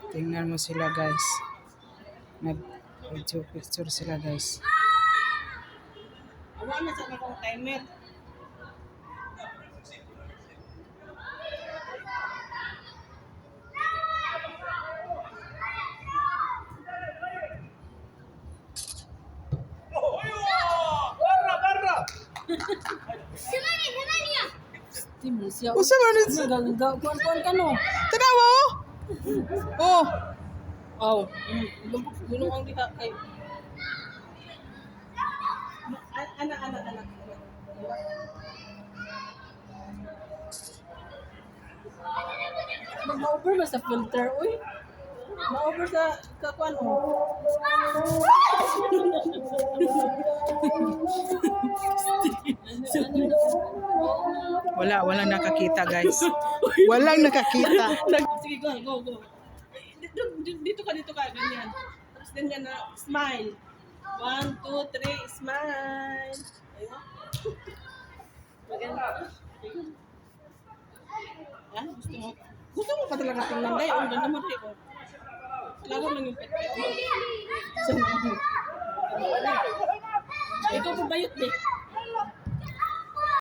Tingnan mo sila guys. Nag-picture sila guys. Awa na sa akong timer. Usa man ito? Kuan ka no. Tanawa oh! Oh! Aw, gunung ang diha kay. Anak. Ma-over ba sa filter, uy? Ma-over sa kakuan mo. Walang nakakita guys. Walang nakakita. Sige, go. Dito ka, ganyan. Tapos ganyan na, smile. 1, 2, 3, smile. Ayun. Maganda. Yan, gusto mo pa talaga tingnan dahil ang ganda mo rin. Lalo lang yung pet-pet mo. Ikaw pa bayot eh.